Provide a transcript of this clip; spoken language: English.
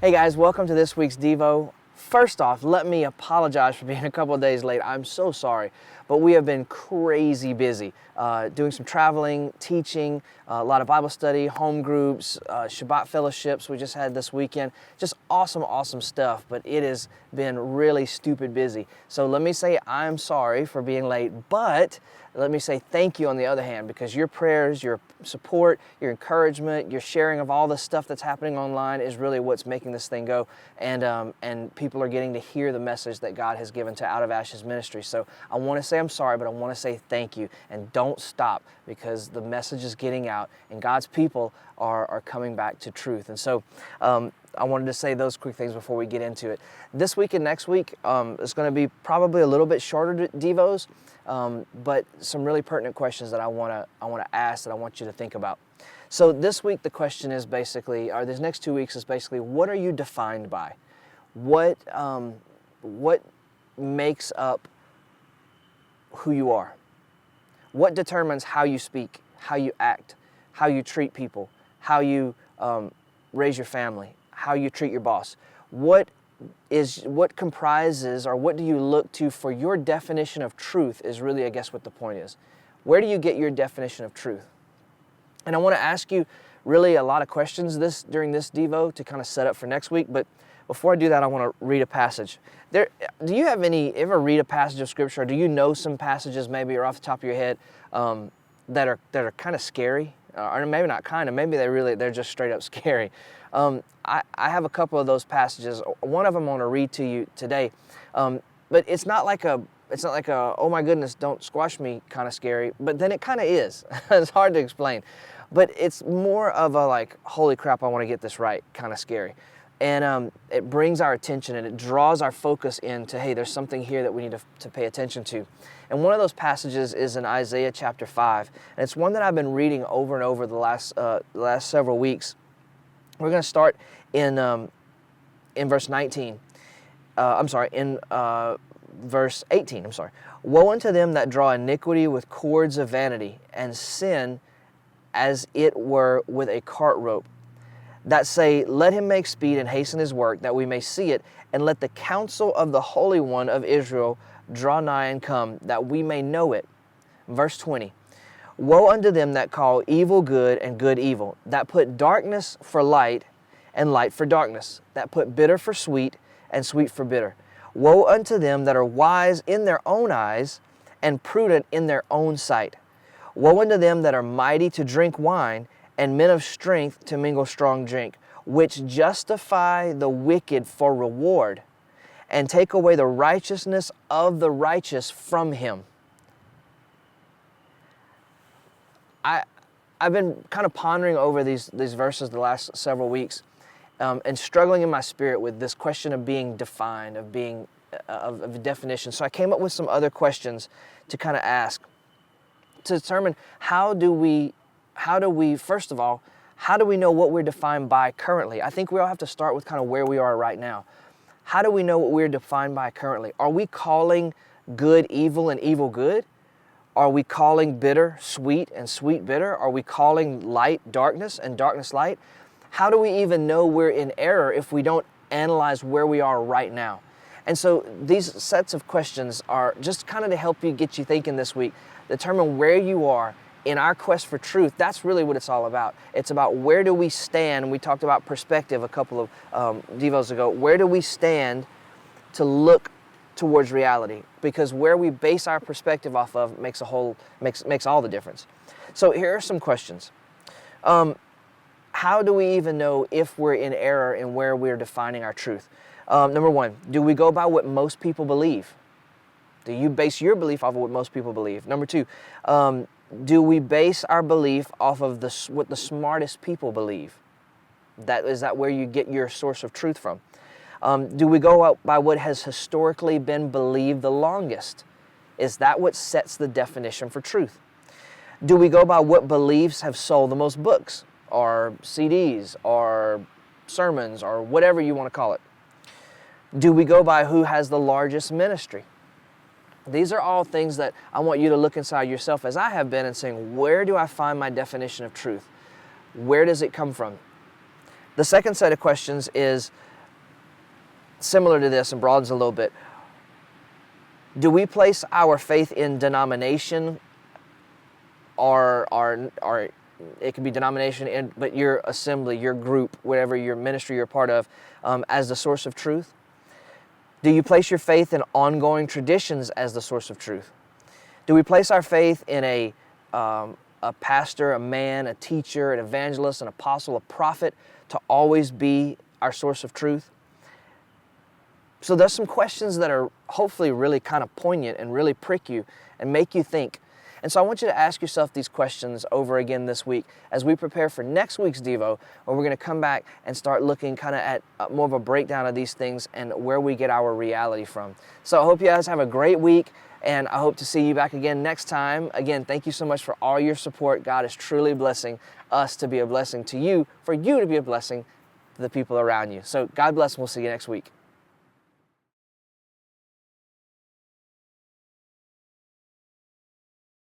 Hey guys, welcome to this week's Devo. First off, let me apologize for being a couple of days late. I'm so sorry, but we have been crazy busy doing some traveling, teaching, a lot of Bible study, home groups, Shabbat fellowships we just had this weekend. Just awesome stuff, but it has been really stupid busy. So let me say I'm sorry for being late, but let me say thank you on the other hand, because your prayers, your support, your encouragement, your sharing of all the stuff that's happening online is really what's making this thing go. And people are getting to hear the message that God has given to Out of Ashes Ministries. So I want to say I'm sorry, but I want to say thank you. And don't stop, because the message is getting out and God's people are coming back to truth. And so I wanted to say those quick things before we get into it. This week and next week is going to be probably a little bit shorter Devos, but some really pertinent questions that I want to ask, that I want you to think about. So this week the question is basically, or these next 2 weeks is basically, what are you defined by? What makes up who you are? What determines how you speak, how you act, how you treat people, how you raise your family, how you treat your boss? What comprises, or what do you look to for your definition of truth is really, I guess, what the point is. Where do you get your definition of truth? And I want to ask you really a lot of questions during this Devo to kind of set up for next week. But before I do that, I want to read a passage. Do you ever read a passage of Scripture, or do you know some passages maybe, or off the top of your head, that are kind of scary? Or maybe not kind of, maybe they're just straight up scary. I have a couple of those passages. One of them I want to read to you today, but it's not like a oh my goodness, don't squash me kind of scary. But then it kind of is. It's hard to explain, but it's more of a like, holy crap, I want to get this right kind of scary. And it brings our attention and it draws our focus into, hey, there's something here that we need to pay attention to. And one of those passages is in Isaiah chapter 5. And it's one that I've been reading over and over the last several weeks. We're going to start in verse 19. In verse 18. Woe unto them that draw iniquity with cords of vanity, and sin as it were with a cart rope, that say, let him make speed and hasten his work, that we may see it, and let the counsel of the Holy One of Israel draw nigh and come, that we may know it. Verse 20. Woe unto them that call evil good and good evil, that put darkness for light and light for darkness, that put bitter for sweet and sweet for bitter. Woe unto them that are wise in their own eyes and prudent in their own sight. Woe unto them that are mighty to drink wine, and men of strength to mingle strong drink, which justify the wicked for reward, and take away the righteousness of the righteous from him. I've been kind of pondering over these verses the last several weeks, and struggling in my spirit with this question of being defined, of a definition. So I came up with some other questions to kind of ask, to determine how do we, first of all, how do we know what we're defined by currently? I think we all have to start with kind of where we are right now. How do we know what we're defined by currently? Are we calling good evil and evil good? Are we calling bitter sweet and sweet bitter? Are we calling light darkness and darkness light? How do we even know we're in error if we don't analyze where we are right now? And so these sets of questions are just kind of to help you, get you thinking this week, determine where you are in our quest for truth. That's really what it's all about. It's about where do we stand. We talked about perspective a couple of Devos ago. Where do we stand to look towards reality? Because where we base our perspective off of makes all the difference. So here are some questions. How do we even know if we're in error in where we're defining our truth? Number one, do we go by what most people believe? Do you base your belief off of what most people believe? Number two, do we base our belief off of what the smartest people believe? Is that where you get your source of truth from? Do we go out by what has historically been believed the longest? Is that what sets the definition for truth? Do we go by what beliefs have sold the most books, or CDs, or sermons, or whatever you want to call it? Do we go by who has the largest ministry? These are all things that I want you to look inside yourself, as I have been, and saying, where do I find my definition of truth? Where does it come from? The second set of questions is, similar to this and broadens a little bit. Do we place our faith in denomination, or it can be denomination, but your assembly, your group, whatever your ministry you're a part of, as the source of truth? Do you place your faith in ongoing traditions as the source of truth? Do we place our faith in a pastor, a man, a teacher, an evangelist, an apostle, a prophet to always be our source of truth? So there's some questions that are hopefully really kind of poignant and really prick you and make you think. And so I want you to ask yourself these questions over again this week as we prepare for next week's Devo, where we're going to come back and start looking kind of at more of a breakdown of these things and where we get our reality from. So I hope you guys have a great week, and I hope to see you back again next time. Again, thank you so much for all your support. God is truly blessing us to be a blessing to you, for you to be a blessing to the people around you. So God bless, and we'll see you next week.